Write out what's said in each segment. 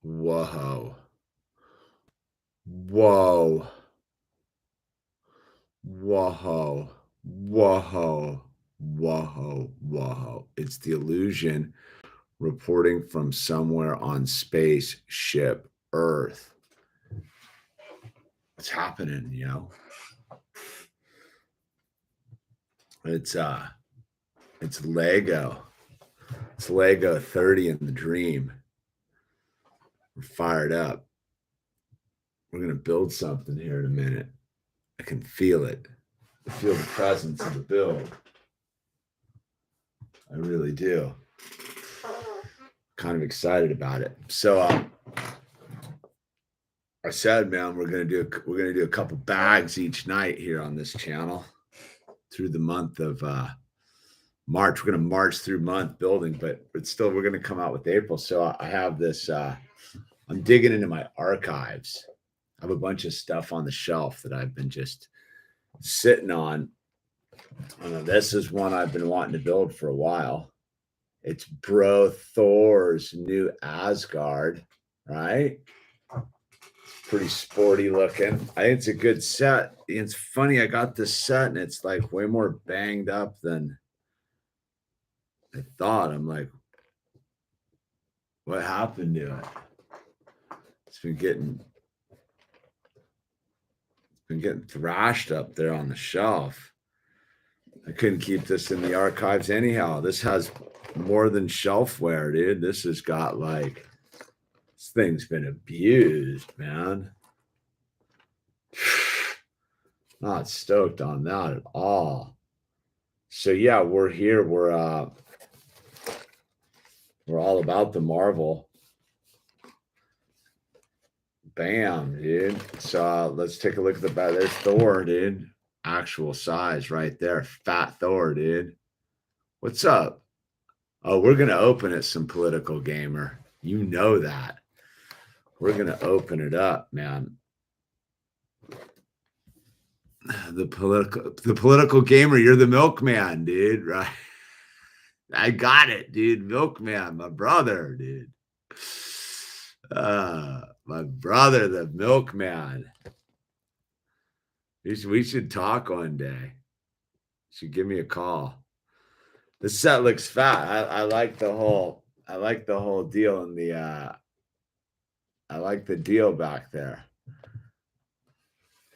Whoa. Whoa. Whoa. Whoa. Whoa. Whoa. It's the illusion reporting from somewhere on spaceship Earth. What's happening, you know? It's Lego. It's Lego 30 in the dream. We're fired up. We're gonna build something here in a minute. I can feel it. I feel the presence of the build. I really do. Kind of excited about it. So I said, man, we're gonna do a couple bags each night here on this channel through the month of March. We're gonna march through month building, but still we're gonna come out with April. So I have this. I'm digging into my archives. I have a bunch of stuff on the shelf that I've been just sitting on. This is one I've been wanting to build for a while. It's Bro Thor's new Asgard, right? It's pretty sporty looking. I think it's a good set. It's funny, I got this set and it's like way more banged up than I thought. I'm like, what happened to it? It's been getting thrashed up there on the shelf. I couldn't keep this in the archives anyhow. This has more than shelfware, dude. This has got like, this thing's been abused, man. Not stoked on that at all. So yeah, we're here. We're all about the Marvel. Bam, dude. So let's take a look at the back. There's Thor, dude. Actual size right there. Fat Thor, dude. What's up? Oh, we're going to open it, some political gamer. You know that. We're going to open it up, man. The political gamer, you're the milkman, dude, right? I got it, dude. Milkman, my brother, dude. My brother, the milkman. We should talk one day. You should give me a call. The set looks fat. I like the whole deal in the I like the deal back there.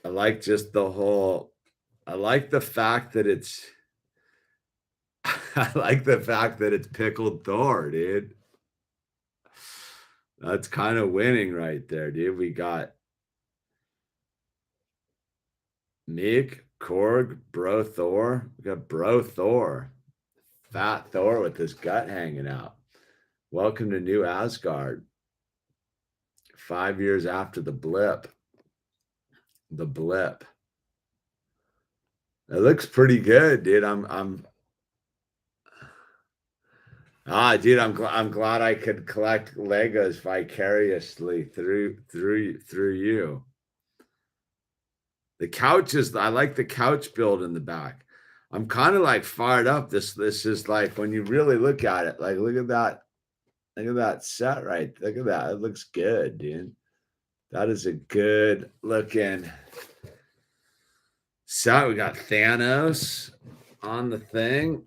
I like just the whole, I like the fact that it's I like the fact that it's pickled Thor, dude. That's kind of winning right there, dude. We got Mick, Korg, Bro Thor. We got Bro Thor. Fat Thor with his gut hanging out. Welcome to New Asgard. 5 years after the blip. The blip. It looks pretty good, dude. Dude, I'm glad I could collect Legos vicariously through you. The couches, I like the couch build in the back. I'm kind of like fired up. This is like, when you really look at it, like, look at that set right. Look at that. It looks good, dude. That is a good looking set. We got Thanos on the thing.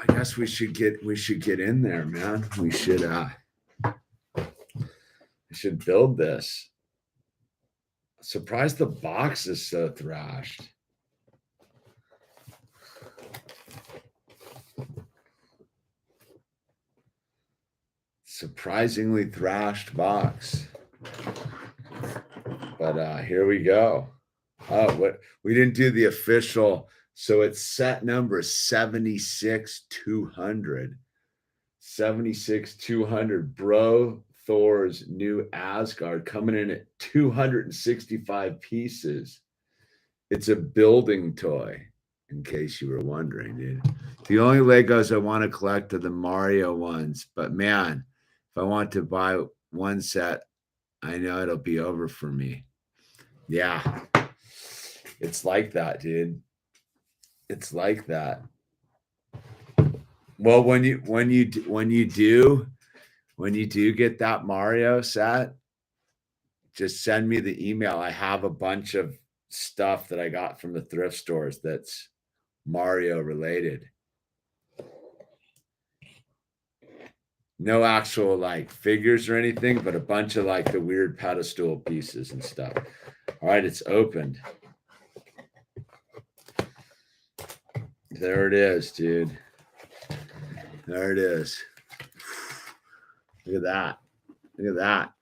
I guess we should get in there, man. We should build this. Surprised the box is so thrashed. Surprisingly thrashed box. But here we go. Oh, what we didn't do the official. So it's set number 76200. 76200. Bro Thor's new Asgard coming in at 265 pieces. It's a building toy, in case you were wondering, dude. The only Legos I want to collect are the Mario ones. But man, if I want to buy one set, I know it'll be over for me. Yeah. It's like that, dude. It's like that. Well, when you do when you do get that Mario set, just send me the email. I have a bunch of stuff that I got from the thrift stores that's Mario related. No actual like figures or anything, but a bunch of like the weird pedestal pieces and stuff. All right, it's opened. There it is, dude. There it is. Look at that. Look at that.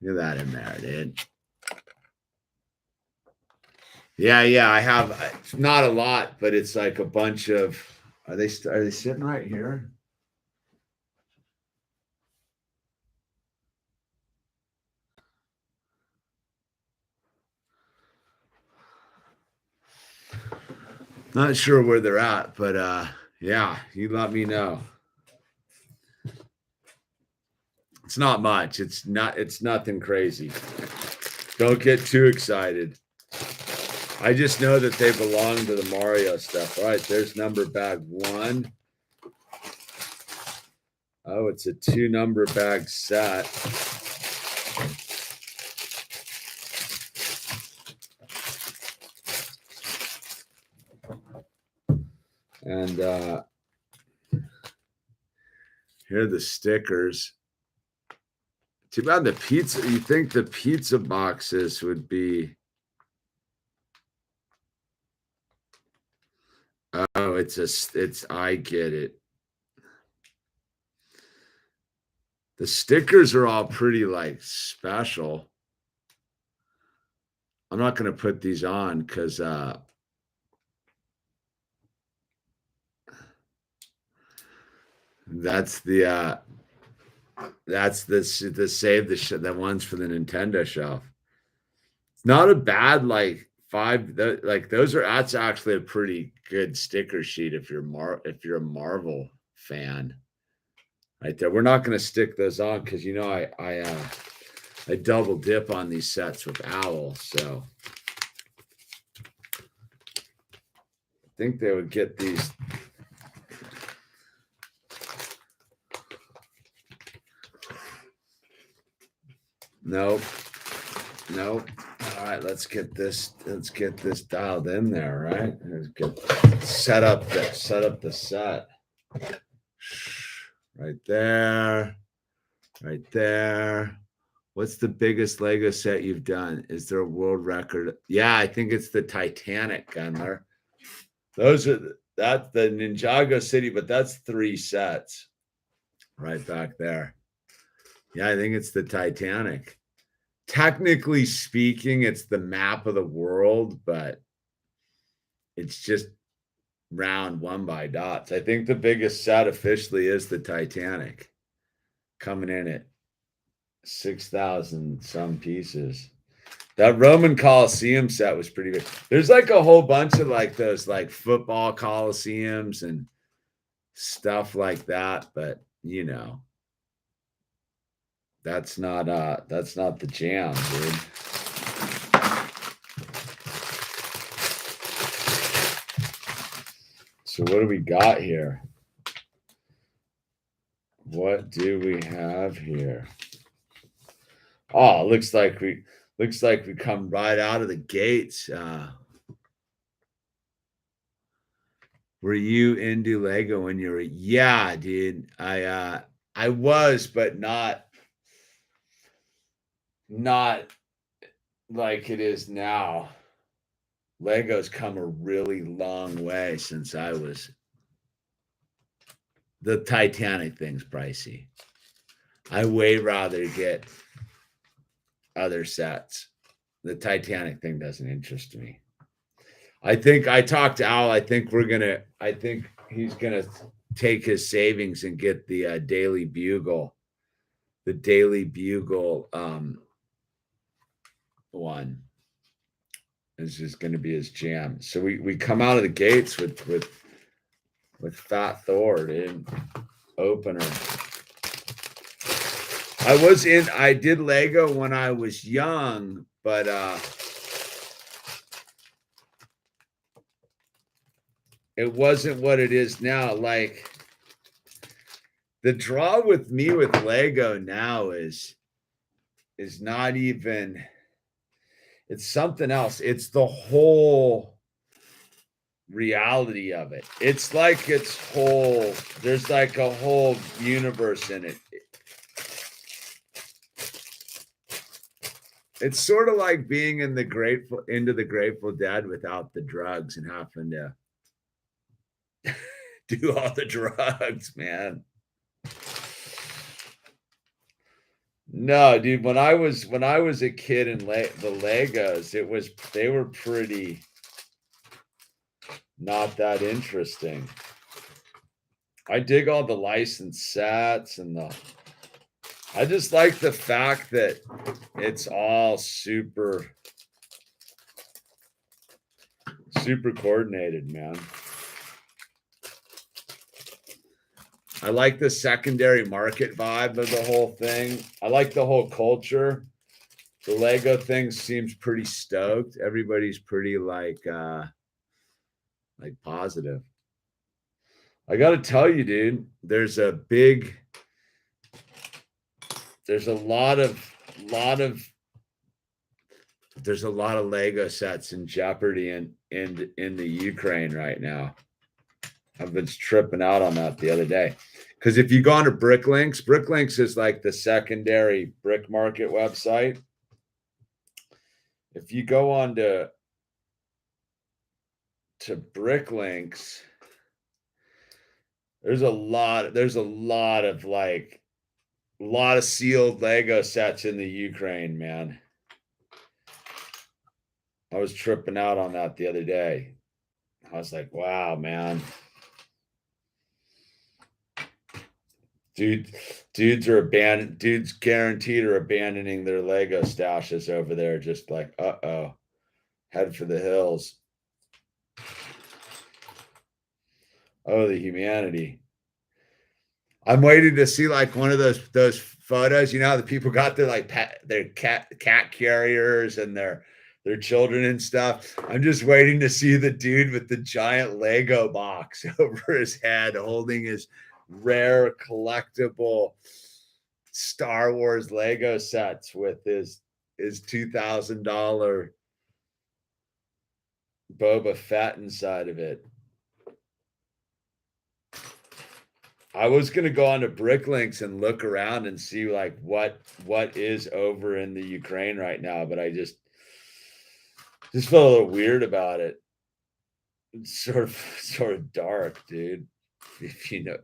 Look at that in there, dude. Yeah, I have not a lot, but it's like a bunch of. Are they sitting right here? Not sure where they're at, but yeah, you let me know. It's not much. It's nothing crazy. Don't get too excited. I just know that they belong to the Mario stuff. All right, there's number bag 1. Oh, it's a 2 number bag set. And here are the stickers. Too bad the pizza. You think the pizza boxes would be. Oh, I get it. The stickers are all pretty like special. I'm not going to put these on because that's the save the ones for the Nintendo shelf. It's not a bad like 5 like those are that's actually a pretty good sticker sheet if you're a Marvel fan. Right there. We're not going to stick those on because you know I double dip on these sets with Owl, so I think they would get these. Nope. All right, let's get this dialed in there, right? Let's get set up the set. Right there. Right there. What's the biggest Lego set you've done? Is there a world record? Yeah, I think it's the Titanic, Gunler. That's the Ninjago City, but that's 3 sets right back there. Yeah, I think it's the Titanic. Technically speaking, it's the map of the world, but it's just round 1 by dots. I think the biggest set officially is the Titanic, coming in at 6,000 some pieces. That Roman Coliseum set was pretty big. There's like a whole bunch of like those like football coliseums and stuff like that, but you know, that's not the jam, dude. So what do we got here? What do we have here? Oh, looks like we come right out of the gates. Were you into Lego when you were? Yeah, dude. I was, but not like it is now. Lego's come a really long way since I was. The Titanic thing's pricey. I way rather get other sets. The Titanic thing doesn't interest me. I think I talked to Al. I think he's gonna take his savings and get the Daily Bugle. The Daily Bugle one is just going to be his jam. So we come out of the gates with Fat Thor, dude. Opener. I did Lego when I was young, but it wasn't what it is now. Like the draw with me with Lego now is not even, it's something else. It's the whole reality of it. It's like there's like a whole universe in it. It's sort of like being into the Grateful Dead without the drugs and having to do all the drugs, man. No, dude, when I was a kid in the Legos, they were pretty not that interesting. I dig all the licensed sets and I just like the fact that it's all super coordinated, man. I like the secondary market vibe of the whole thing. I like the whole culture. The Lego thing seems pretty stoked. Everybody's pretty like positive. I got to tell you, dude, there's a lot of Lego sets in jeopardy in the Ukraine right now. I've been tripping out on that the other day. Because if you go on to Bricklinks is like the secondary brick market website. If you go on to Bricklinks, there's a lot of sealed Lego sets in the Ukraine, man. I was tripping out on that the other day. I was like, wow, man. Dudes guaranteed are abandoning their Lego stashes over there, just like, uh-oh, head for the hills. Oh, the humanity. I'm waiting to see like one of those photos, you know, the people got their cat carriers and their children and stuff. I'm just waiting to see the dude with the giant Lego box over his head holding his rare collectible Star Wars Lego sets with his $2,000 Boba Fett inside of it. I was gonna go on to Bricklinks and look around and see like what is over in the Ukraine right now, but I just felt a little weird about it. It's sort of dark, dude. If you know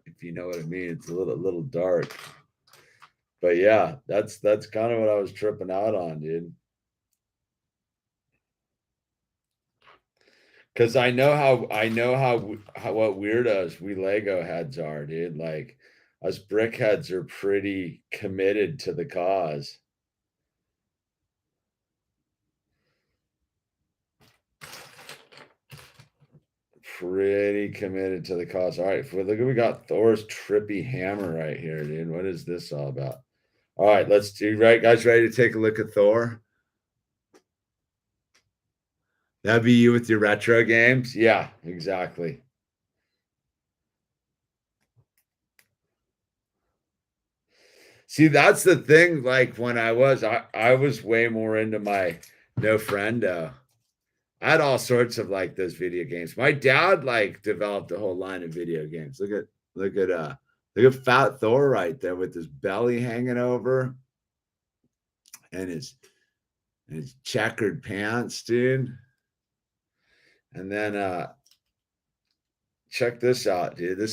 what I mean, it's a little dark. But yeah, that's kind of what I was tripping out on, dude. Because I know how what weirdos we Lego heads are, dude. Like us brickheads are pretty committed to the cause. Pretty committed to the cause. All right, look, we got Thor's trippy hammer right here, dude. What is this all about? All right, let's do right, guys. Ready to take a look at Thor? That'd be you with your retro games. Yeah, exactly. See, that's the thing. Like when I was way more into my No Friendo. I had all sorts of like those video games. My dad like developed a whole line of video games. Look at Fat Thor right there with his belly hanging over and his checkered pants, dude. And then check this out, dude. Look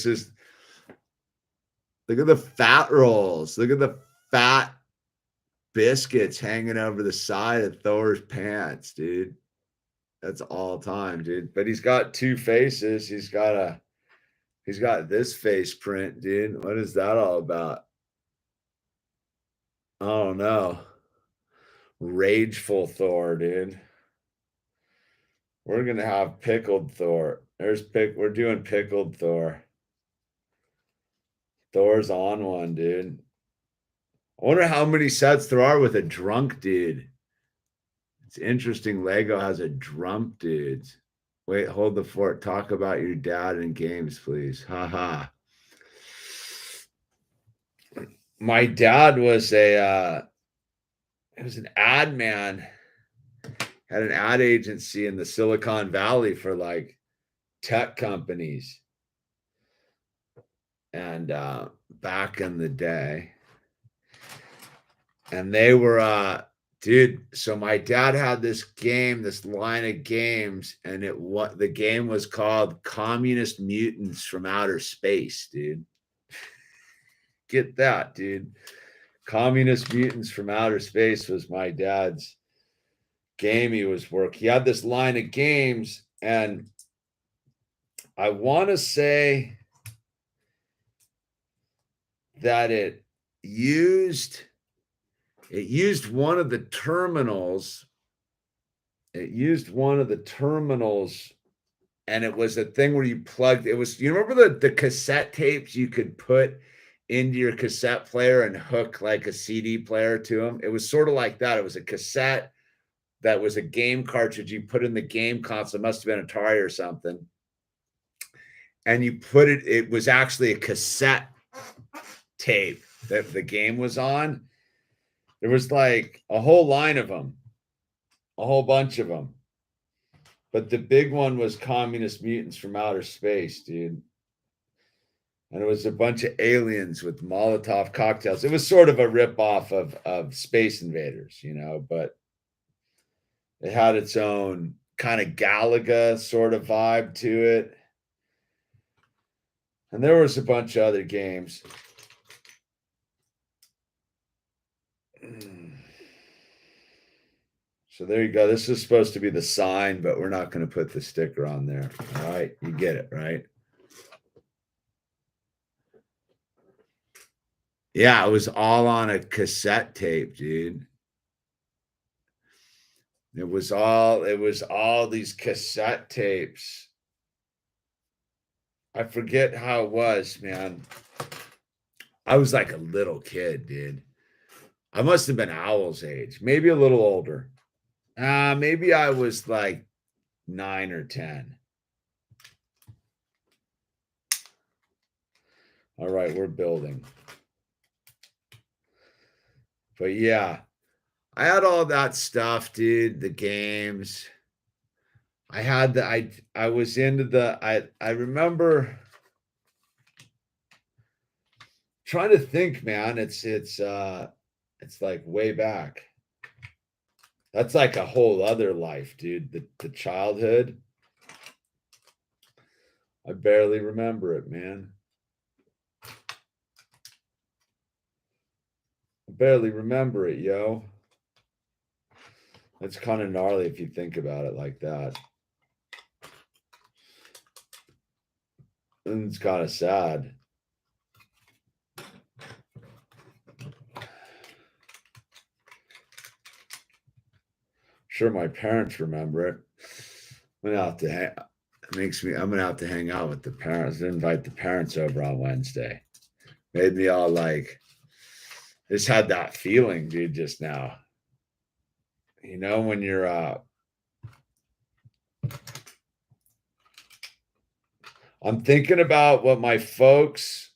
at the fat rolls. Look at the fat biscuits hanging over the side of Thor's pants, dude. That's all time, dude. But he's got two faces. He's got this face print, dude. What is that all about? I don't know. Rageful Thor, dude. We're gonna have pickled Thor. We're doing pickled Thor. Thor's on one, dude. I wonder how many sets there are with a drunk dude. It's interesting. Lego has a drunk dude. Wait, hold the fort. Talk about your dad and games, please. Ha ha. my dad was he was an ad man, had an ad agency in the Silicon Valley for like tech companies. And back in the day, and they were dude, so my dad had this game, this line of games, and what the game was called Communist Mutants from Outer Space, dude. Get that, dude. Communist Mutants from Outer Space was my dad's game he had this line of games, and I want to say that it used one of the terminals. It used one of the terminals, and it was a thing where you plugged. It was, you remember the cassette tapes you could put into your cassette player and hook like a CD player to them? It was sort of like that. It was a cassette that was a game cartridge you put in the game console. It must have been Atari or something. And you put it, it was actually a cassette tape that the game was on. There was like a whole line of them, a whole bunch of them. But the big one was Communist Mutants from Outer Space, dude. And it was a bunch of aliens with Molotov cocktails. It was sort of a ripoff of Space Invaders, you know, but it had its own kind of Galaga sort of vibe to it. And there was a bunch of other games. So there you go. This is supposed to be the sign, but we're not going to put the sticker on there. All right. You get it, right? Yeah, it was all on a cassette tape, dude. It was all these cassette tapes. I forget how it was, man. I was like a little kid, dude. I must have been Owl's age, maybe a little older. Maybe I was like 9 or 10. All right, we're building. But yeah, I had all that stuff, dude, the games. I had I was into I remember trying to think, man. It's like way back. That's like a whole other life, dude. The childhood. I barely remember it, man. I barely remember it, yo. That's kind of gnarly if you think about it like that. And it's kind of sad. Sure, my parents remember it. I'm gonna have to hang out with the parents. Invite the parents over on Wednesday. Made me all like, just had that feeling, dude, just now. You know, when you're I'm thinking about what my folks,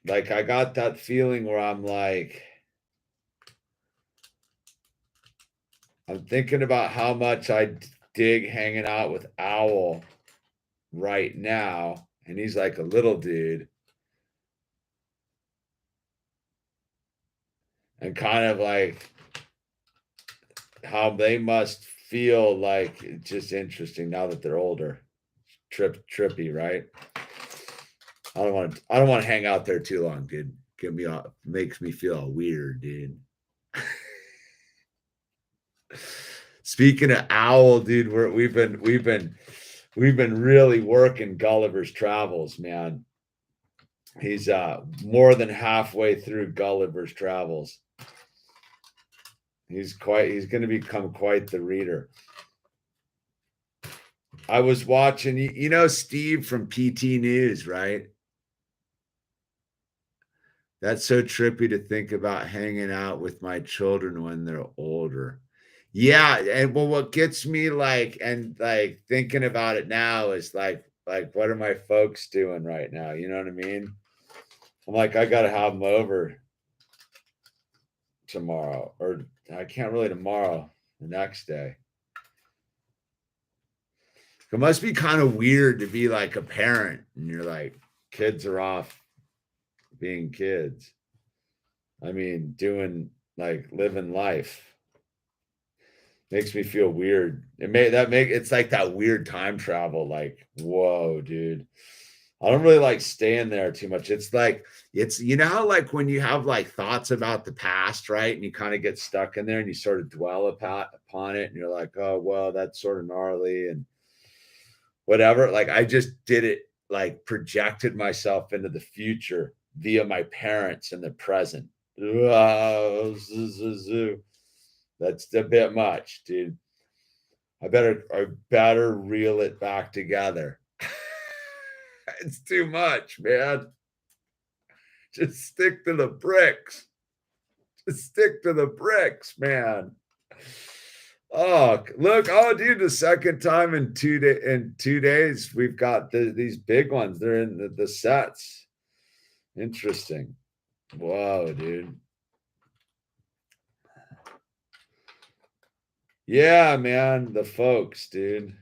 like, I got that feeling where I'm like, I'm thinking about how much I dig hanging out with Owl right now. And he's like a little dude. And kind of like how they must feel like it's just interesting now that they're older. Trippy, right? I don't want to hang out there too long, dude. Makes me feel weird, dude. Speaking of Owl, dude, we've been really working Gulliver's Travels, man. He's more than halfway through Gulliver's Travels. He's going to become quite the reader. I was watching, you know, Steve from PT News, right? That's so trippy to think about hanging out with my children when they're older. Yeah, and well, what gets me like thinking about it now is like what are my folks doing right now? You know what I mean? I'm like, I gotta have them over. tomorrow, or I can't really tomorrow, the next day. It must be kind of weird to be like a parent and you're like, kids are off being kids. I mean, doing like living life makes me feel weird. It's like that weird time travel. Like, whoa, dude. I don't really like staying there too much. It's like, you know how like when you have like thoughts about the past, right? And you kind of get stuck in there and you sort of dwell upon it. And you're like, oh, well, that's sort of gnarly and whatever. Like I just did it, like projected myself into the future via my parents in the present. That's a bit much, dude. I better reel it back together. It's too much, man. Just stick to the bricks. Just stick to the bricks, man. Oh, look! Oh, dude, the second time in 2 days, we've got these big ones. They're in the sets. Interesting. Whoa, dude. Yeah, man, the folks, dude.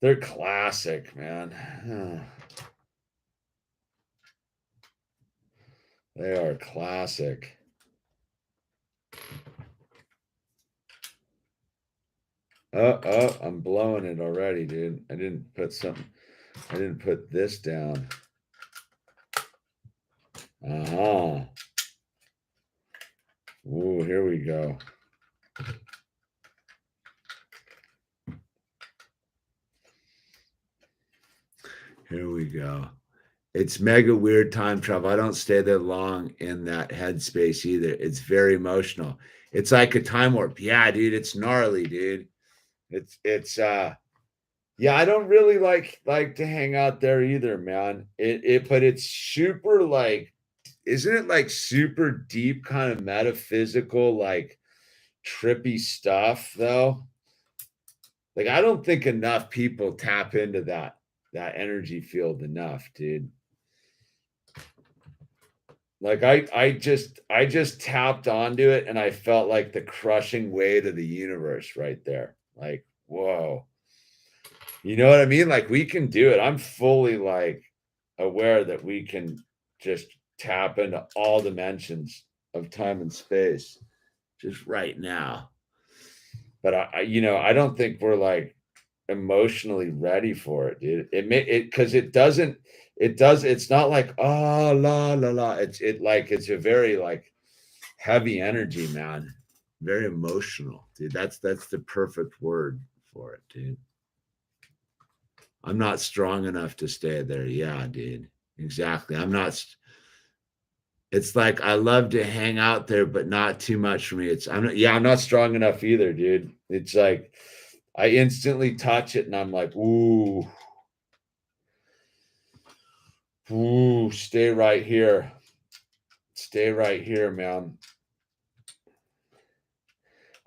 They're classic, man. They are classic. Oh, I'm blowing it already, dude. I didn't put this down. Uh-huh. Ooh, here we go. Here we go. It's mega weird time travel. I don't stay there long in that headspace either. It's very emotional. It's like a time warp. Yeah, dude, it's gnarly, dude. It's yeah, I don't really like to hang out there either, man. But it's super like, isn't it like super deep kind of metaphysical, like trippy stuff though? Like I don't think enough people tap into that energy field enough, dude. Like I just tapped onto it and I felt like the crushing weight of the universe right there. Like, whoa. You know what I mean? Like we can do it. I'm fully like aware that we can just tap into all dimensions of time and space just right now. But I don't think we're like emotionally ready for it, dude. Because it's not like oh la la la. It's a very like heavy energy, man. Very emotional, dude. That's the perfect word for it, dude. I'm not strong enough to stay there. Yeah, dude. Exactly. It's like I love to hang out there, but not too much for me. I'm not strong enough either, dude. It's like I instantly touch it and I'm like, ooh, stay right here. Stay right here, man.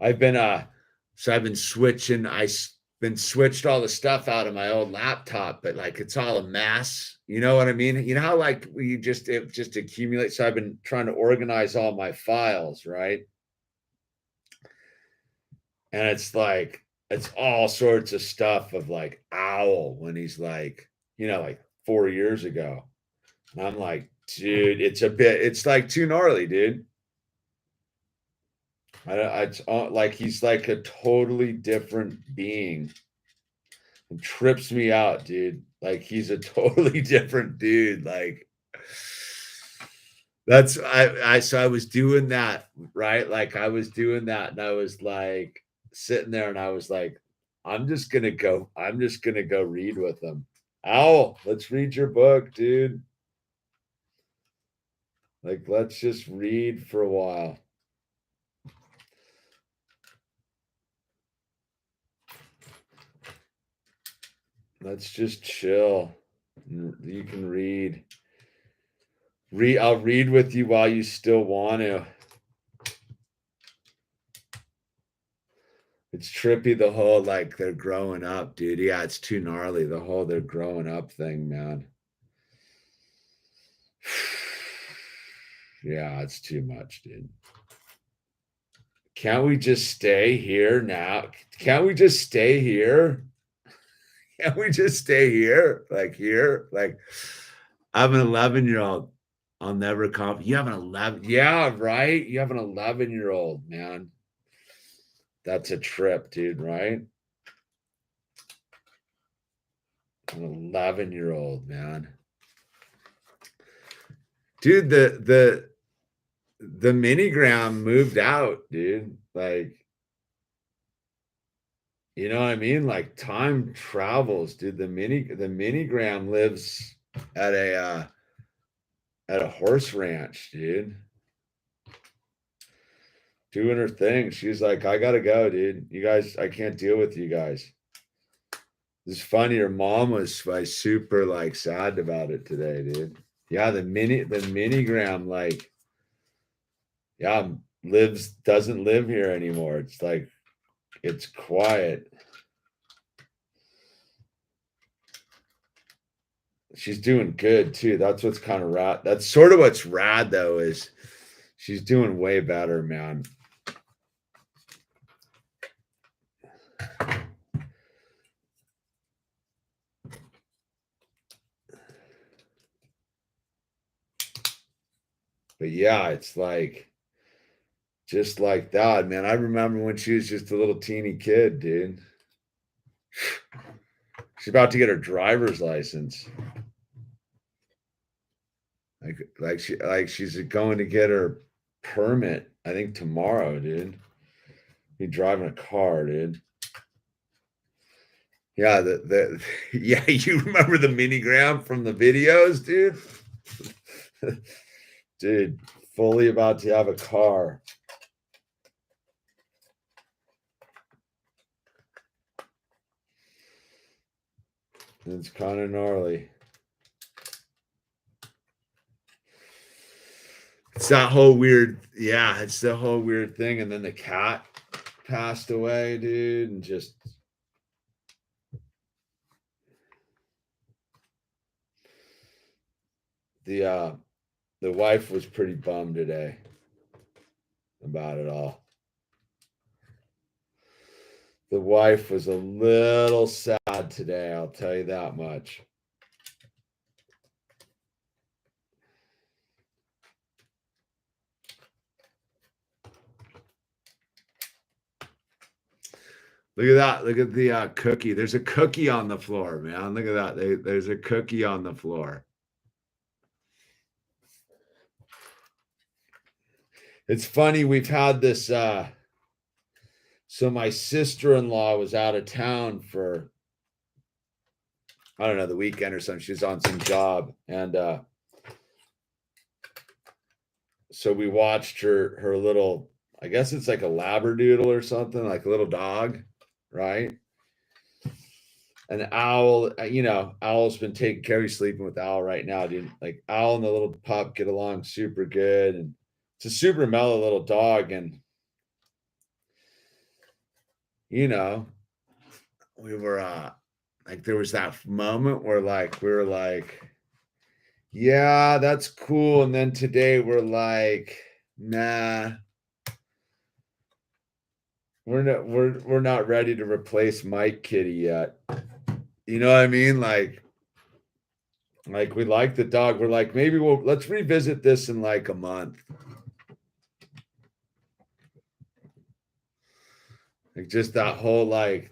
I've been switching. Been switched all the stuff out of my old laptop, but like it's all a mess. You know what I mean? You know how like it just accumulates. So I've been trying to organize all my files, right? And it's like it's all sorts of stuff of like Owl when he's like, like 4 years ago. And I'm like, dude, it's like too gnarly, dude. It's like he's like a totally different being. It trips me out, dude. Like he's a totally different dude. Like so I was doing that, right? Like I was doing that and I was like sitting there and I was like, I'm just gonna go read with them. Owl, let's read your book, dude. Like, let's just read for a while. Let's just chill. You can read. I'll read with you while you still want to. It's trippy, the whole like they're growing up, dude. Yeah, it's too gnarly. The whole they're growing up thing, man. Yeah, it's too much, dude. Can't we just stay here now? Can't we just stay here? Can't we just stay here? Like here? Like I have an 11-year-old. I'll never comp. You have an 11. Yeah, right. You have an 11-year-old, man. That's a trip, dude, right? An 11-year-old, man. Dude, the minigram moved out, dude. Like, you know what I mean? Like time travels, dude. The minigram lives at a horse ranch, dude. Doing her thing. She's like, I gotta go, dude. You guys, I can't deal with you guys. It's funny. Her mom was like super like sad about it today, dude. Yeah, the minigram, like, yeah, doesn't live here anymore. It's like it's quiet. She's doing good too. That's what's kind of rad. That's sort of what's rad though, is she's doing way better, man. But yeah, it's like just like that, man. I remember when she was just a little teeny kid, dude. She's about to get her driver's license. She's going to get her permit, I think tomorrow, dude. Be driving a car, dude. Yeah, yeah, you remember the minigram from the videos, dude? Dude, fully about to have a car. It's kind of gnarly. It's that whole weird, yeah, it's the whole weird thing. And then the cat passed away, dude, and just the wife was pretty bummed today about it all. The wife was a little sad today, I'll tell you that much. Look at that. Look at the cookie. There's a cookie on the floor, man. Look at that. There's a cookie on the floor. It's funny. We've had this. So my sister-in-law was out of town for, I don't know, the weekend or something. She was on some job. And so we watched her little, I guess it's like a labradoodle or something, like a little dog, right? An owl, Owl's been taking care of, he's sleeping with Owl right now, dude. Like Owl and the little pup get along super good, and it's a super mellow little dog. And we were like, there was that moment where like we were like, yeah, that's cool. And then today we're like, nah, we're not ready to replace Mike Kitty yet. You know what I mean? Like we like the dog. We're like, maybe let's revisit this in like a month. Like just that whole like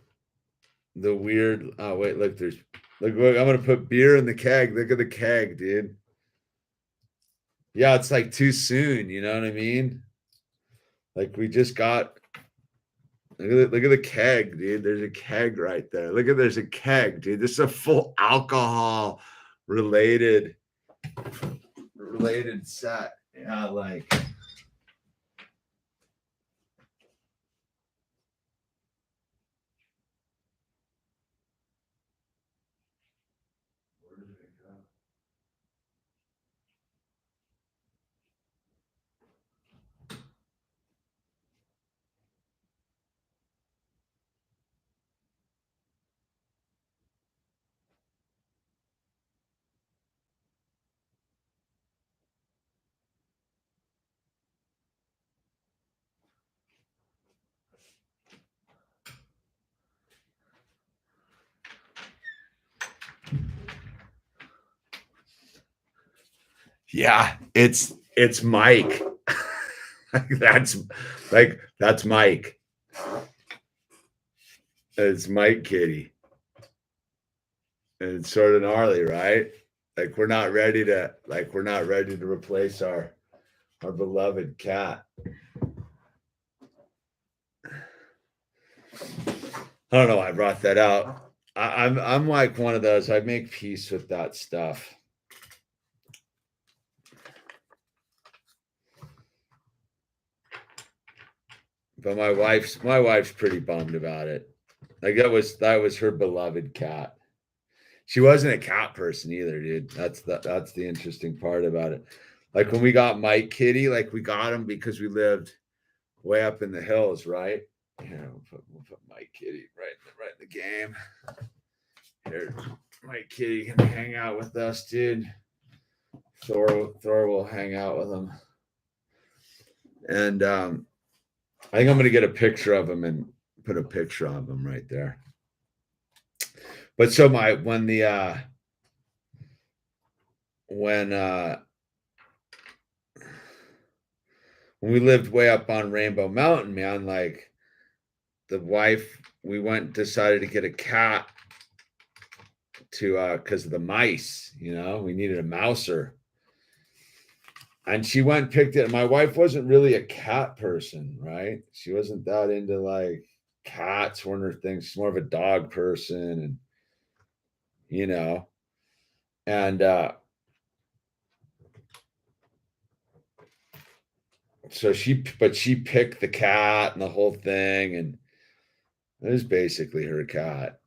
the weird. Oh wait, look, look. I'm gonna put beer in the keg. Look at the keg, dude. Yeah, it's like too soon. You know what I mean? Like we just got. Look at the keg, dude. There's a keg right there. There's a keg, dude. This is a full alcohol related set. Yeah, like. Yeah, it's Mike. that's that's Mike. It's Mike Kitty. And it's sort of gnarly, right? Like we're not ready to replace our beloved cat. I don't know why I brought that out. I'm like one of those. I make peace with that stuff. But my wife's pretty bummed about it. Like that was her beloved cat. She wasn't a cat person either, dude. That's the interesting part about it. Like when we got Mike Kitty, like we got him because we lived way up in the hills, right? Here, we'll put Mike Kitty right in the game. Here, Mike Kitty can hang out with us, dude. Thor will hang out with him. And I think I'm gonna get a picture of him and put a picture of him right there. But so when we lived way up on Rainbow Mountain, man, like the wife, we decided to get a cat to because of the mice, we needed a mouser. And she went and picked it. My wife wasn't really a cat person, right? She wasn't that into like cats, weren't her thing. She's more of a dog person, and so she picked the cat and the whole thing, and it was basically her cat.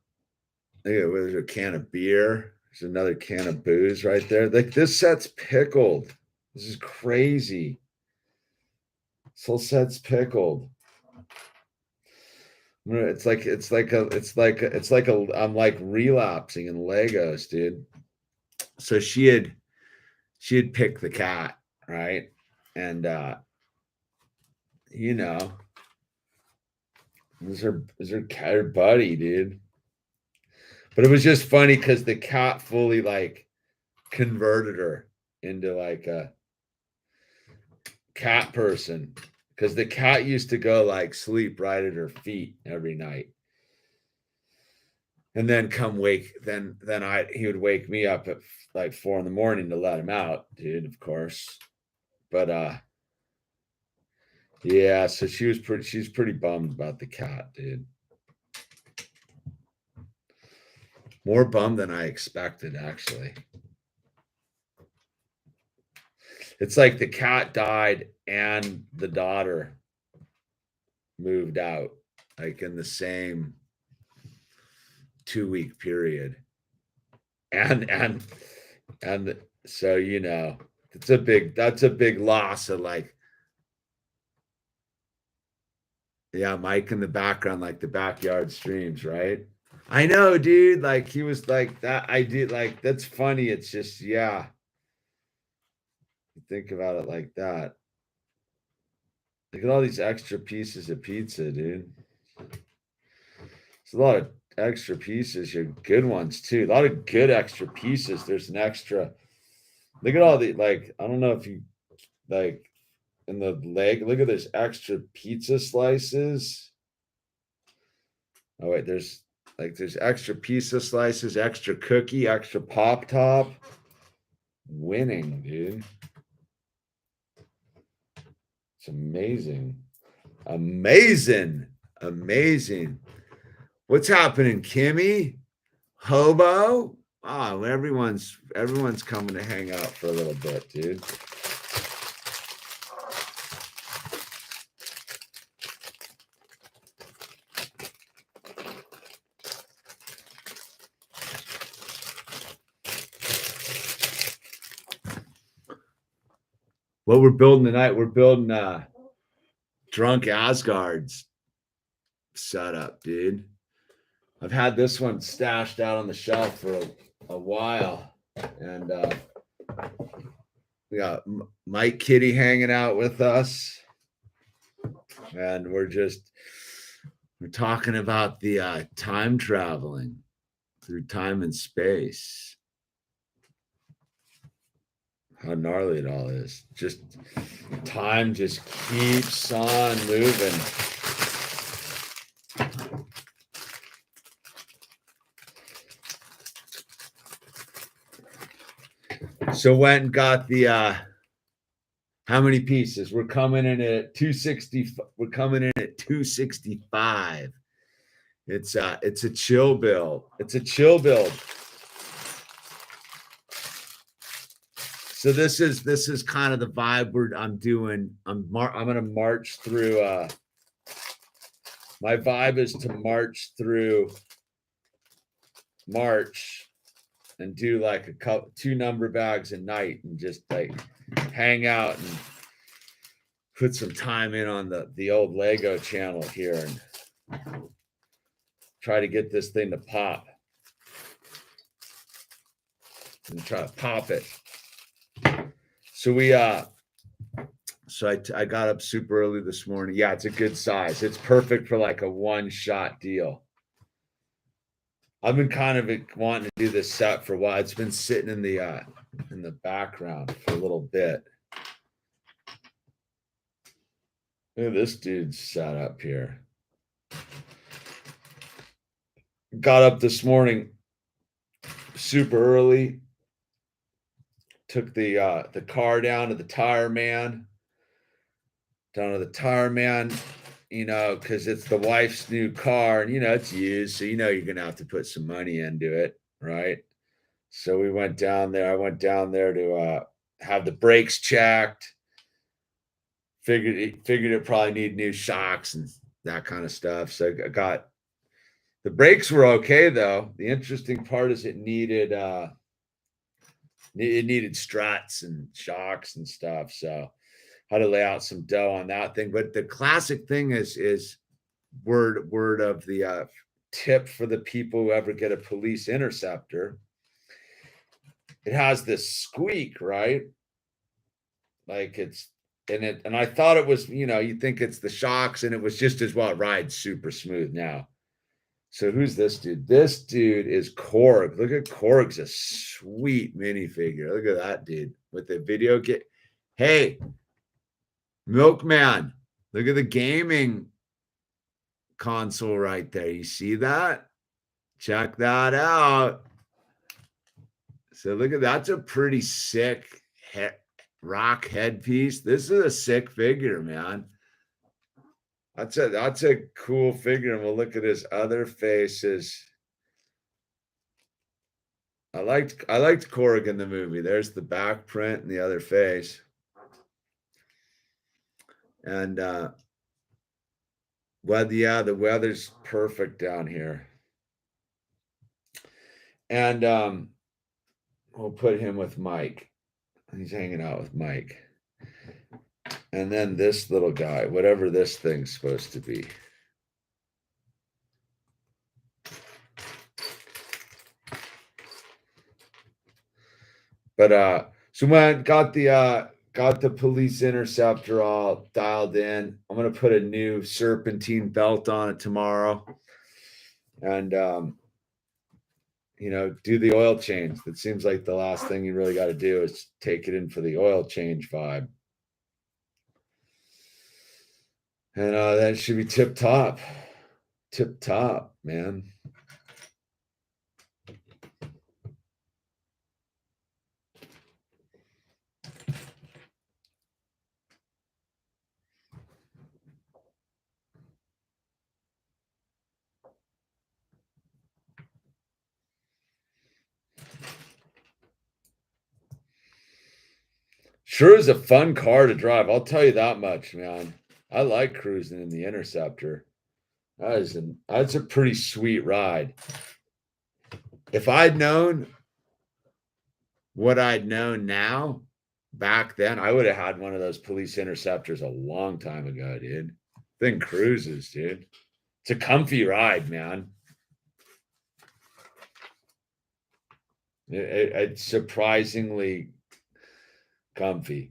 I think it was a can of beer. There's another can of booze right there. Like this set's pickled. This is crazy. This whole set's pickled. It's like I'm like relapsing in Legos, dude. So she had picked the cat, right? And it was her cat buddy, dude. But it was just funny because the cat fully like converted her into like a cat person, because the cat used to go like sleep right at her feet every night, and then he would wake me up at like 4 a.m. to let him out, dude, of course. But yeah, so she's pretty bummed about the cat, dude. More bummed than I expected, actually. It's like the cat died and the daughter moved out, like in the same 2-week period. And so that's a big loss of like, yeah, Mike in the background, like the backyard streams, right? I know, dude. Like he was like that. I did like that's funny. It's just, yeah. You think about it like that. Look at all these extra pieces of pizza, dude. It's a lot of extra pieces. You're good ones too. A lot of good extra pieces. There's an extra. Look at all the like. I don't know if you like in the leg. Look at this extra pizza slices. Oh wait, there's extra pizza slices, extra cookie, extra pop top. Winning, dude. It's amazing. Amazing. What's happening, Kimmy? Hobo? Oh, everyone's coming to hang out for a little bit, dude. What we're building tonight, we're building Drunk Asgard's setup, dude. I've had this one stashed out on the shelf for a while, and we got Mike Kitty hanging out with us, and we're talking about the time traveling through time and space. how gnarly it all is. Just time just keeps on moving. So went and got the how many pieces? We're coming in at 260. We're coming in at 265. It's a chill build. It's a chill build. So this is kind of the vibe I'm doing. I'm going to march through. My vibe is to march through March and do like a couple 2 number bags a night and just like hang out and put some time in on the old Lego channel here and try to get this thing to pop and try to pop it. So I got up super early this morning. Yeah, it's a good size. It's perfect for like a one-shot deal. I've been kind of wanting to do this set for a while. It's been sitting in the background for a little bit. Look at this dude's set up here. Got up this morning super early. Took the car down to the tire man. You know, because it's the wife's new car and, you know, it's used. So, you know, you're going to have to put some money into it, right? So we went down there. I went down there to have the brakes checked. Figured it probably need new shocks and that kind of stuff. So I got the brakes were okay, though. The interesting part is it needed struts and shocks and stuff. So how to lay out some dough on that thing. But the classic thing is word of the tip for the people who ever get a police interceptor. It has this squeak, right? Like and I thought it was, you know, you think it's the shocks, and it was just as well. It rides super smooth now. So who's this dude? This dude is Korg. Look at Korg's a sweet minifigure. Look at that dude with the video game. Hey, Milkman, look at the gaming console right there. You see that? Check that out. So look at that's a pretty sick rock headpiece. This is a sick figure, man. That's a cool figure. And we'll look at his other faces. I liked Korg in the movie. There's the back print and the other face. And well, yeah, the weather's perfect down here. And we'll put him with Mike. He's hanging out with Mike. And then this little guy, whatever this thing's supposed to be. But so when I got the police interceptor all dialed in, I'm gonna put a new serpentine belt on it tomorrow. And you know, do the oil change. That seems like the last thing you really got to do is take it in for the oil change vibe. And that should be tip top, man. Sure is a fun car to drive. I'll tell you that much, man. I like cruising in the Interceptor. That's a pretty sweet ride. If I'd known what I'd known now, back then, I would have had one of those police interceptors a long time ago, dude. Thing cruises, dude. It's a comfy ride, man. It's surprisingly comfy.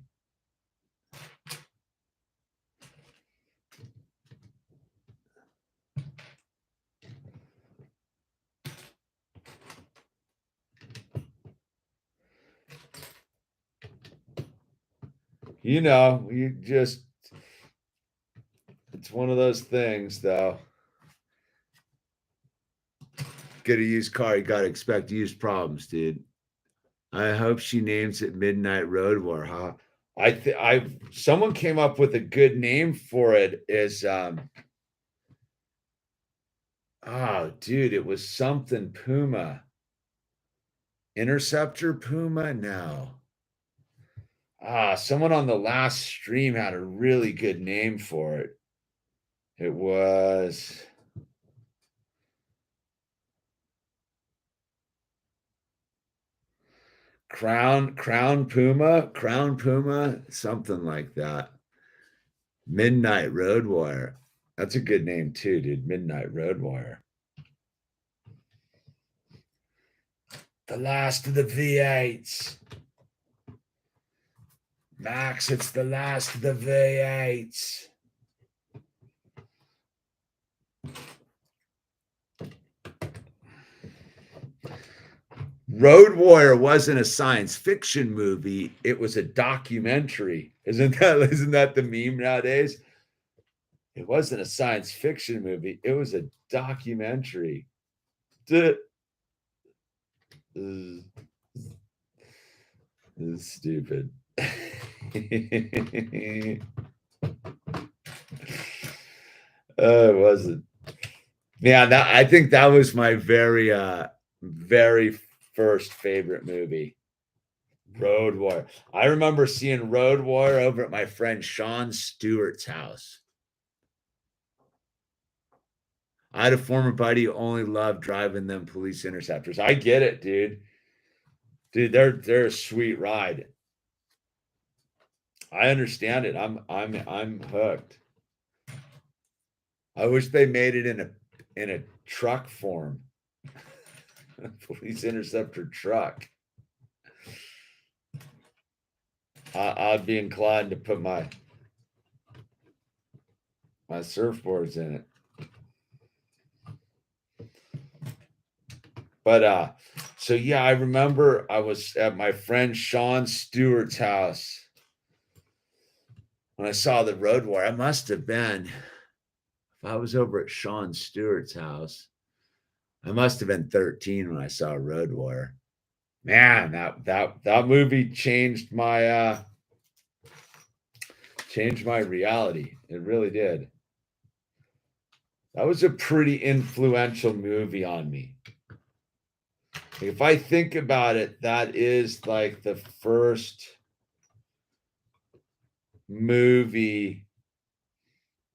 it's one of those things, though. Get a used car, you gotta expect used problems, dude. I hope she names it Midnight Road War, huh? Someone came up with a good name for it. Oh, dude, it was something Puma. Interceptor Puma? No. Someone on the last stream had a really good name for it. It was Crown Puma, something like that. Midnight Road Warrior. That's a good name too, dude. Midnight Road Warrior. The last of the V8s. Max, it's the last of the V8s. Road Warrior wasn't a science fiction movie. It was a documentary. Isn't that the meme nowadays? It wasn't a science fiction movie. It was a documentary. This is stupid. It wasn't. Yeah, I think that was my very first favorite movie. Road Warrior. I remember seeing Road Warrior over at my friend Sean Stewart's house. I had a former buddy who only loved driving them police interceptors. I get it, dude. Dude, they're a sweet ride. I understand it. I'm hooked. I wish they made it in a truck form. A police interceptor truck. I'd be inclined to put my surfboards in it. But so yeah, I remember I was at my friend Sean Stewart's house when I saw the Road Warrior. I must have been, if I was over at Sean Stewart's house, I must have been 13 when I saw Road Warrior. Man, that movie changed my reality. It really did. That was a pretty influential movie on me. If I think about it, that is like the first movie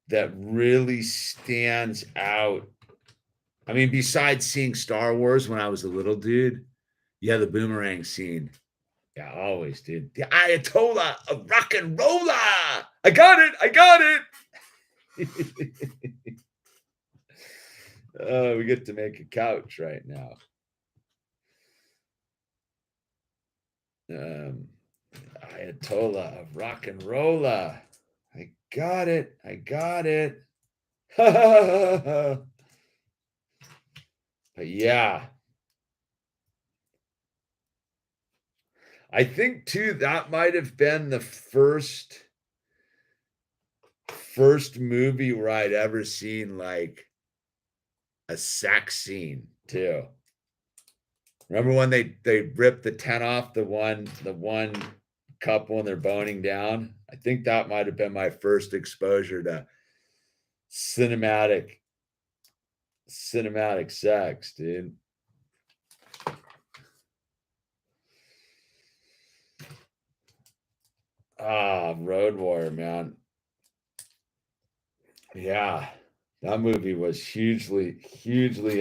that really stands out. I mean, besides seeing Star Wars when I was a little dude, yeah, the boomerang scene. Yeah, always, dude. The Ayatollah of rock and roller. I got it. We get to make a couch right now. Ayatollah of rock and roller. I got it. But yeah, I think too that might have been the first movie where I'd ever seen like a sex scene too. Remember when they ripped the tent off the one couple and they're boning down? I think that might have been my first exposure to cinematic sex, dude. Road Warrior, man. Yeah, that movie was hugely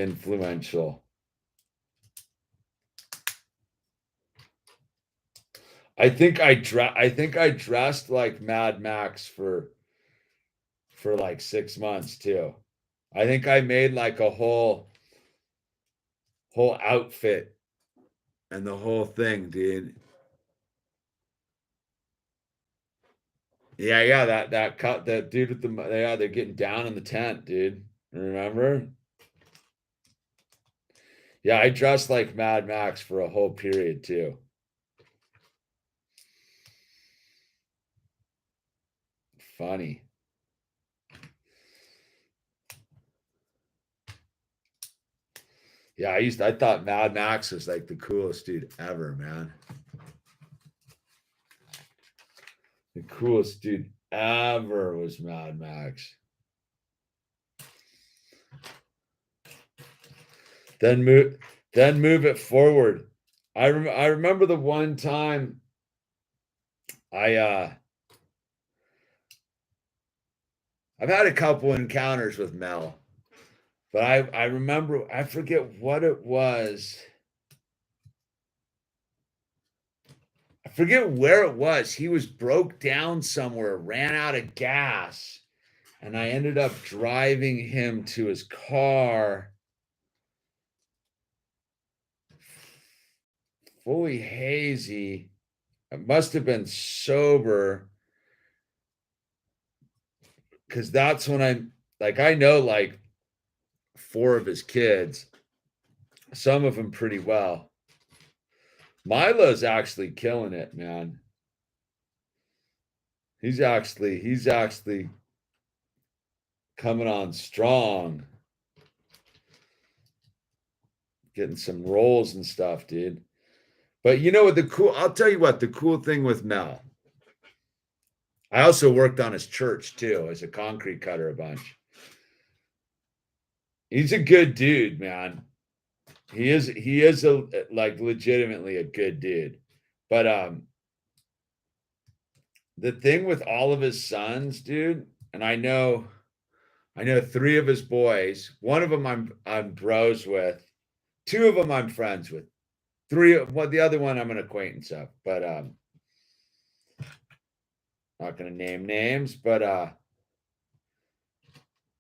influential. I think I dressed like Mad Max for like 6 months too. I think I made like a whole outfit and the whole thing, dude. Yeah, that dude with they're getting down in the tent, dude. Remember? Yeah, I dressed like Mad Max for a whole period too. funny. Yeah, I thought Mad Max was like the coolest dude ever, man. The coolest dude ever was Mad Max. Then move it forward. I remember the one time I've had a couple encounters with Mel, but I remember, I forget what it was. I forget where it was. He was broke down somewhere, ran out of gas, and I ended up driving him to his car, fully hazy. I must have been sober, because that's when I know like 4 of his kids, some of them pretty well. Milo's actually killing it, man. He's actually coming on strong. Getting some roles and stuff, dude. But you know what I'll tell you what, the cool thing with Mel. I also worked on his church too as a concrete cutter a bunch. He's a good dude, man. He is like legitimately a good dude. But the thing with all of his sons, dude, and I know 3 of his boys. One of them I'm bros with. 2 of them I'm friends with. 3, well, the other one I'm an acquaintance of. But not gonna name names, but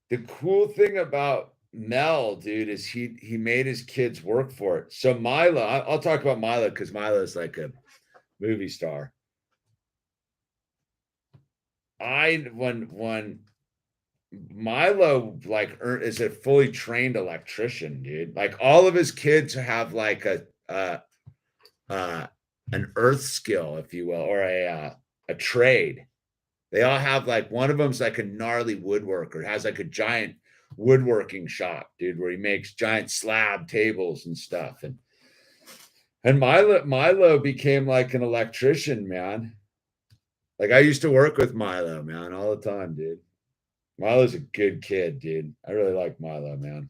the cool thing about Mel, dude, is he made his kids work for it. So Milo, I'll talk about Milo because Milo is like a movie star. When Milo is a fully trained electrician, dude. Like all of his kids have like an earth skill, if you will, or a trade. They all have like, one of them's like a gnarly woodworker, has like a giant woodworking shop, dude, where he makes giant slab tables and stuff. And Milo became like an electrician, man. Like I used to work with Milo, man, all the time, dude. Milo's a good kid, dude. I really like Milo, man.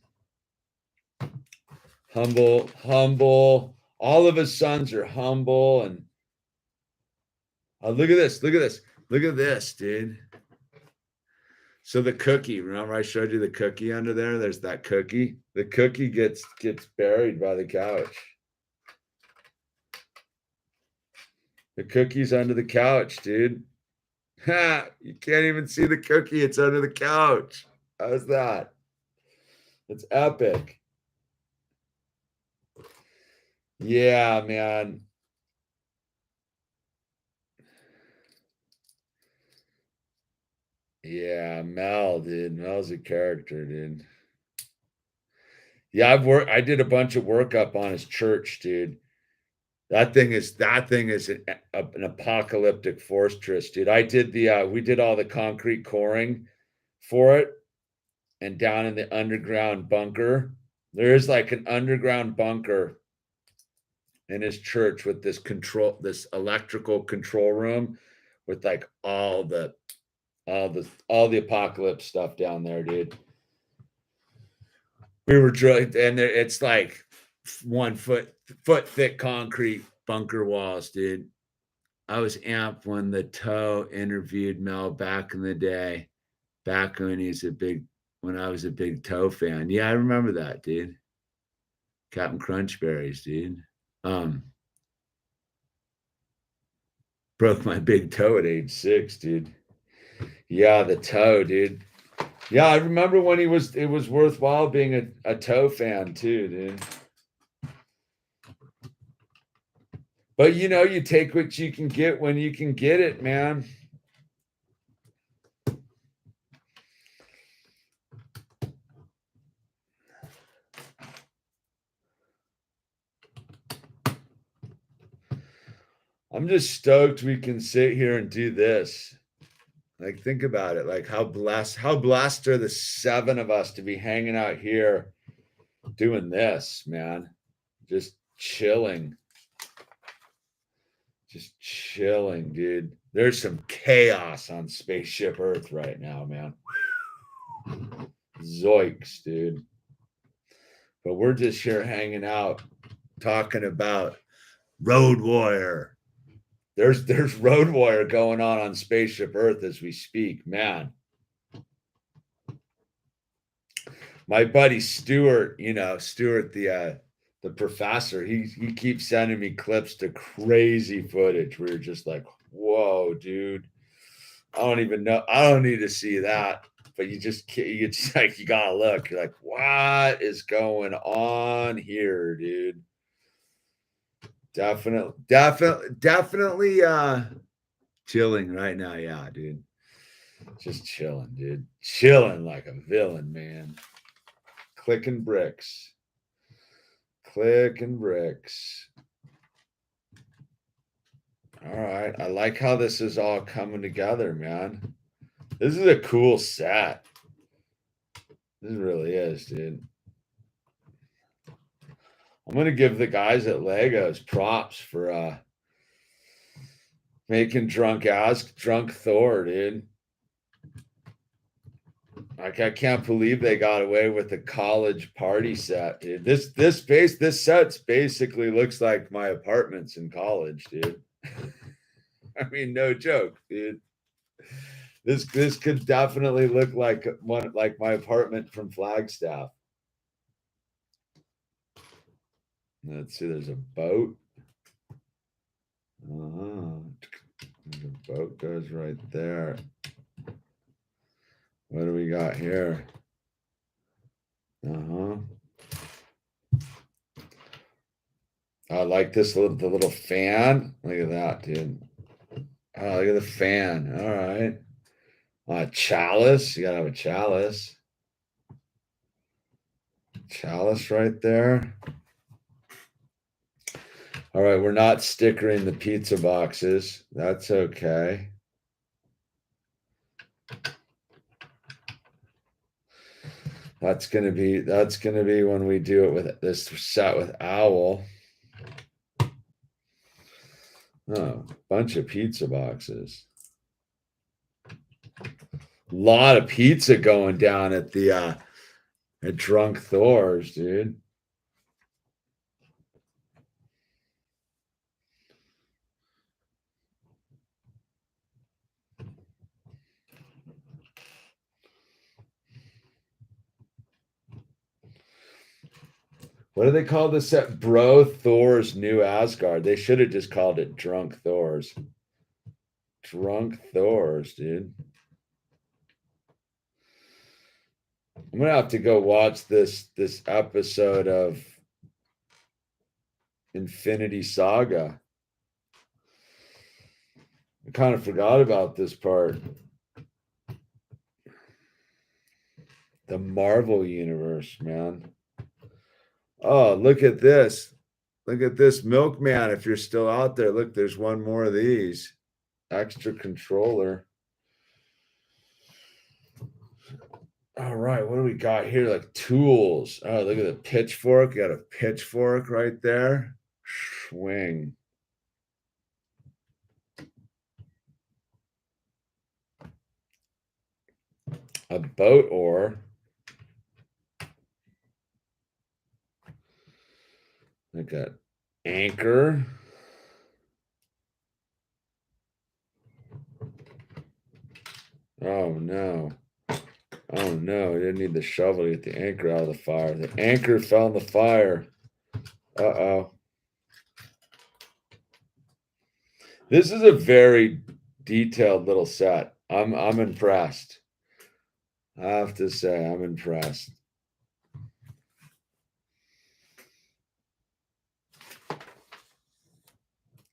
Humble. All of his sons are humble. And look at this, dude. So the cookie, remember I showed you the cookie under there? There's that cookie. The cookie gets buried by the couch. The cookie's under the couch, dude. Ha! You can't even see the cookie. It's under the couch. How's that? It's epic. Yeah, man. Yeah, Mel, dude. Mel's a character, dude. Yeah, I did a bunch of work up on his church, dude. That thing is an apocalyptic fortress, dude. We did all the concrete coring for it, and down in the underground bunker, there is like an underground bunker in his church with this electrical control room with like all the apocalypse stuff down there, dude. We were drilling, and it's like 1 foot thick concrete bunker walls, dude. I was amped when the Toe interviewed Mel back in the day, back when when I was a big Toe fan. Yeah, I remember that, dude. Captain Crunchberries, dude. Broke my big toe at age 6, dude. Yeah, the Toe, dude. Yeah, I remember when it was worthwhile being a Toe fan too, dude. But you take what you can get when you can get it, man. I'm just stoked we can sit here and do this. Like, think about it. Like, how blessed are the 7 of us to be hanging out here doing this, man. Just chilling. Just chilling, dude. There's some chaos on Spaceship Earth right now, man. Zoinks, dude. But we're just here hanging out, talking about Road Warrior. There's Road Warrior going on Spaceship Earth as we speak, man. My buddy Stuart, Stuart the professor, he keeps sending me clips to crazy footage. We're just like, whoa, dude. I don't even know. I don't need to see that. But you like, you gotta look. You're like, what is going on here, dude? Definitely chilling right now. Yeah, dude. Just chilling, dude. Chilling like a villain, man. Clicking bricks. Clicking bricks. All right. I like how this is all coming together, man. This is a cool set. This really is, dude. I'm gonna give the guys at Legos props for making drunk Thor, dude. Like, I can't believe they got away with the college party set, dude. This set basically looks like my apartments in college, dude. I mean, no joke, dude. This could definitely look like my apartment from Flagstaff. Let's see, there's a boat. The boat goes right there. What do we got here? I like this the little fan. Look at that, dude. Oh, look at the fan. All right. Chalice. You gotta have a chalice. Chalice right there. All right, we're not stickering the pizza boxes. That's okay. That's gonna be when we do it with this set with Owl. Oh, bunch of pizza boxes. A lot of pizza going down at the at Drunk Thor's, dude. What do they call this set? Bro Thor's New Asgard. They should have just called it Drunk Thor's. Drunk Thor's, dude. I'm gonna have to go watch this episode of Infinity Saga. I kind of forgot about this part. The Marvel Universe, man. Oh, look at this. Look at this Milkman. If you're still out there, look, there's one more of these. Extra controller. All right, what do we got here? Like tools. Oh, look at the pitchfork. You got a pitchfork right there. Swing. A boat oar. Like an anchor. Oh no. Oh no, I didn't need the shovel to get the anchor out of the fire. The anchor fell in the fire. Uh-oh. This is a very detailed little set. I'm impressed. I have to say, I'm impressed.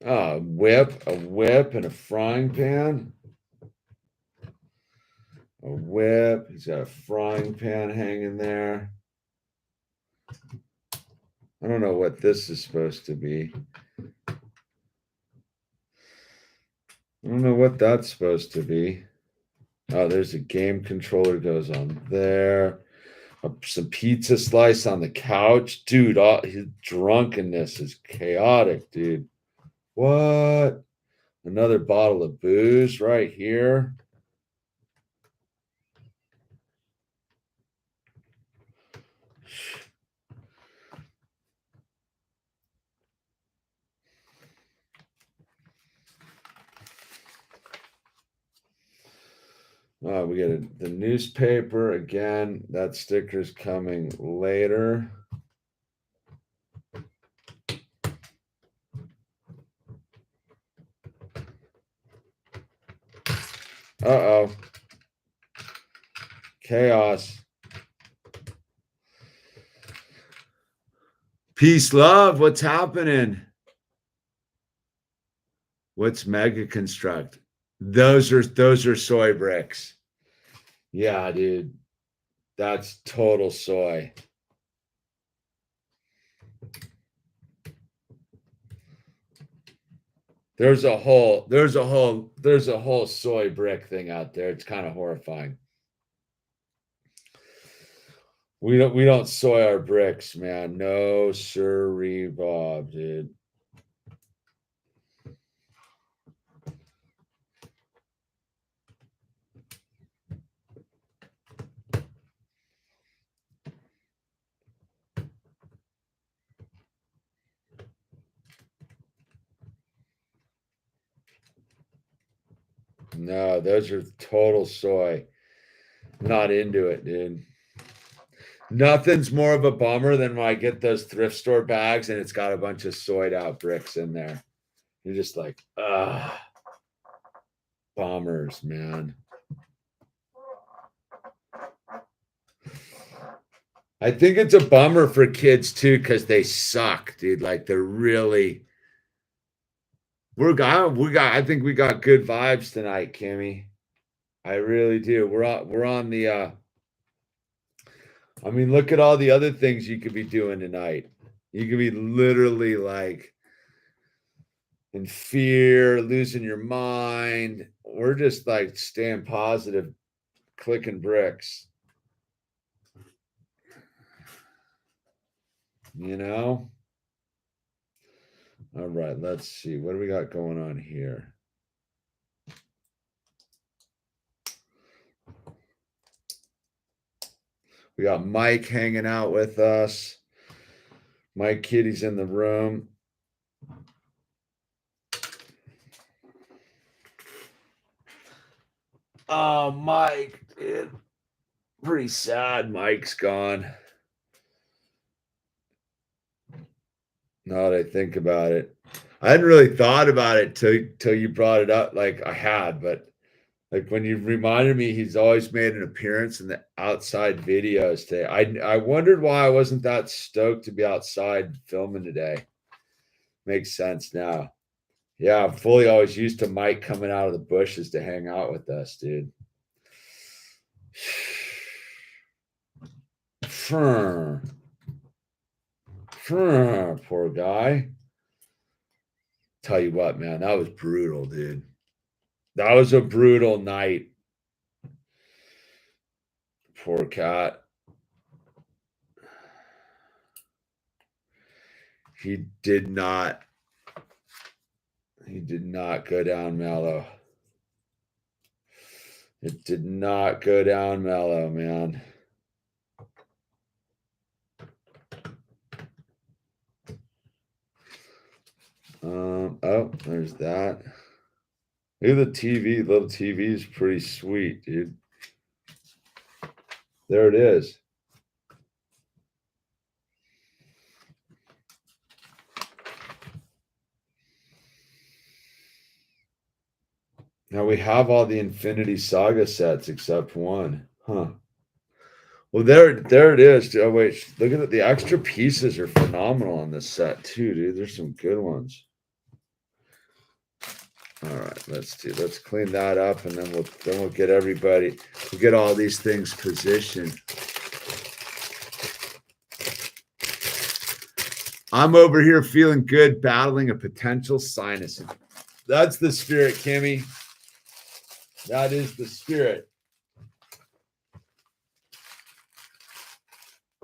Oh, a whip and a frying pan. A whip. He's got a frying pan hanging there. I don't know what this is supposed to be. I don't know what that's supposed to be. Oh, there's a game controller goes on there. Some pizza slice on the couch. Dude, his drunkenness is chaotic, dude. What? Another bottle of booze right here. We get the newspaper again. That sticker's coming later. Uh-oh. Chaos. Peace, love. What's happening? What's Mega Construct? Those are soy bricks. Yeah, dude. That's total soy. There's a whole soy brick thing out there. It's kind of horrifying. We don't soy our bricks, man. No sirree, Bob, dude. No, those are total soy. Not into it, dude. Nothing's more of a bummer than when I get those thrift store bags and it's got a bunch of soyed out bricks in there. You're just like, bombers, man. I think it's a bummer for kids too, because they suck, dude. Like they're really. I think we got good vibes tonight, Kimmy. I really do. We're on the. I mean, look at all the other things you could be doing tonight. You could be literally like in fear, losing your mind. We're just like staying positive, clicking bricks. You know? All right, let's see. What do we got going on here? We got Mike hanging out with us. Mike Kitty's in the room. Oh, Mike, dude. Pretty sad Mike's gone. Now that I think about it. I hadn't really thought about it till you brought it up. Like I had, but like when you reminded me, he's always made an appearance in the outside videos today. I wondered why I wasn't that stoked to be outside filming today. Makes sense now. Yeah, I'm fully always used to Mike coming out of the bushes to hang out with us, dude. Poor guy. Tell you what, man, that was brutal, dude. That was a brutal night. Poor cat. He did not go down mellow. It did not go down mellow, man. Oh, there's that. Look at the TV. Little TV is pretty sweet, dude. There it is. Now we have all the Infinity Saga sets except one. Huh. Well, there it is. Oh, wait, look at it. The extra pieces are phenomenal on this set too, dude. There's some good ones. All right, let's clean that up, and then we'll get everybody. We'll get all these things positioned. I'm over here feeling good, battling a potential sinus. That's the spirit, Kimmy. That is the spirit.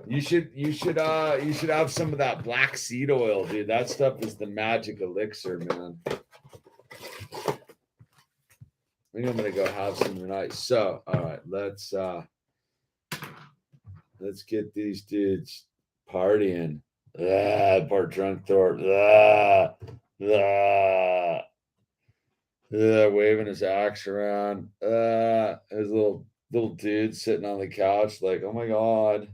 You should have some of that black seed oil, dude. That stuff is the magic elixir, man. I think I'm gonna go have some tonight. So, all right, let's get these dudes partying. Poor drunk Thor. Waving his axe around. His little dude sitting on the couch, like, oh my god.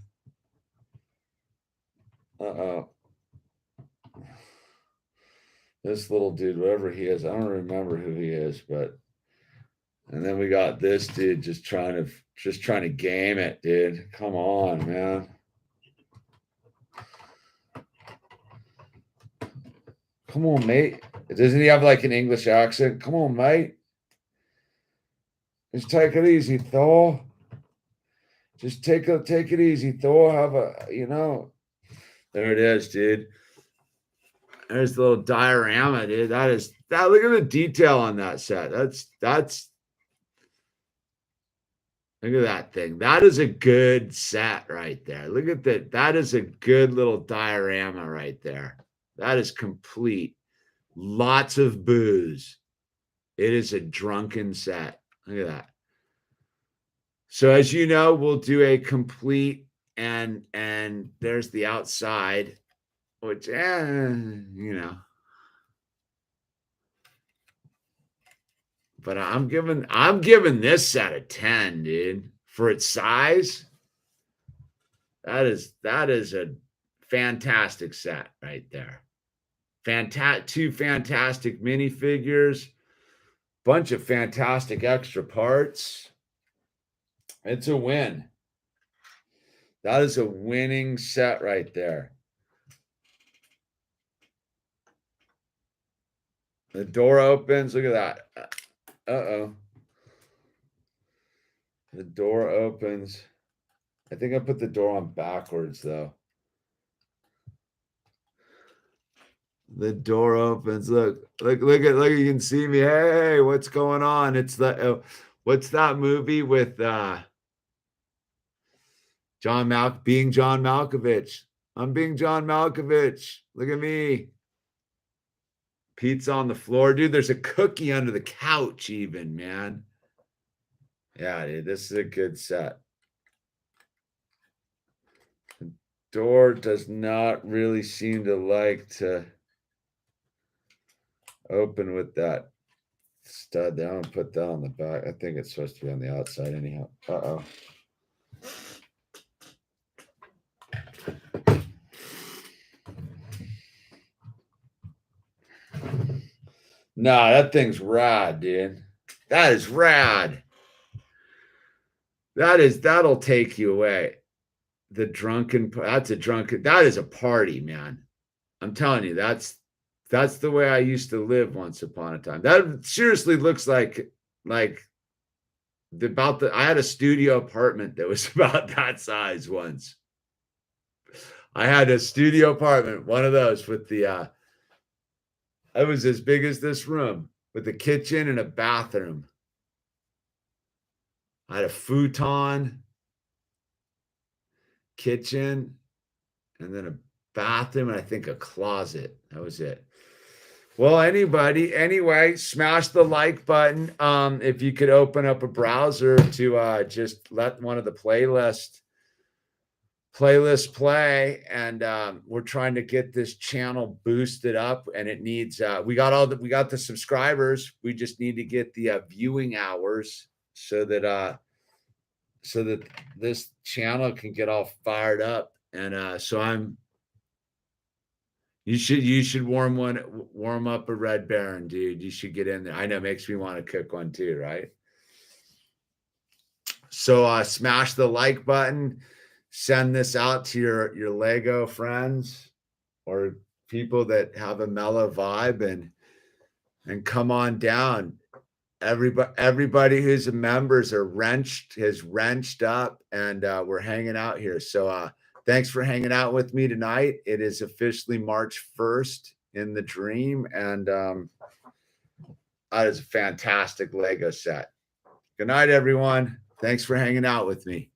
Uh-oh. This little dude, whatever he is, I don't remember who he is, but and then we got this dude just trying to game it, dude. Come on, man. Come on, mate. Doesn't he have like an English accent? Come on, mate. Just take it easy, Thor. Just take it easy, Thor. Have a, there it is, dude. There's the little diorama, dude. Look at the detail on that set. That's look at that thing. That is a good set right there. Look at that. That is a good little diorama right there. That is complete. Lots of booze. It is a drunken set. Look at that. So as you know, we'll do a complete and there's the outside, which But I'm giving this set a 10, dude. For its size. That is a fantastic set right there. Two fantastic minifigures, bunch of fantastic extra parts. It's a win. That is a winning set right there. The door opens. Look at that. Uh-oh. The door opens. I think I put the door on backwards, though. The door opens. Look, you can see me. Hey, what's going on? It's what's that movie with being John Malkovich? I'm being John Malkovich. Look at me. Pizza on the floor. Dude, there's a cookie under the couch even, man. Yeah, dude, this is a good set. The door does not really seem to like to open with that stud there. I'm gonna put that on the back. I think it's supposed to be on the outside anyhow. Uh-oh. Nah, that thing's rad, dude. That is rad. That'll take you away. That is a party, man. I'm telling you, that's the way I used to live once upon a time. That seriously looks like I had a studio apartment that was about that size once. I had a studio apartment, one of those with the it was as big as this room with a kitchen and a bathroom. I had a futon, kitchen, and then a bathroom, and I think a closet. That was it. Well, anyway, smash the like button. If you could open up a browser to just let one of the playlists play, and we're trying to get this channel boosted up, and it needs we got the subscribers. We just need to get the viewing hours so that this channel can get all fired up. And so you should warm up a Red Baron, dude. You should get in there. I know it makes me want to cook one too, right? So smash the like button. Send this out to your Lego friends or people that have a mellow vibe and come on down. Everybody who's a members has wrenched up, and we're hanging out here. So thanks for hanging out with me tonight. It is officially March 1st in the dream, and that is a fantastic Lego set. Good night, everyone. Thanks for hanging out with me.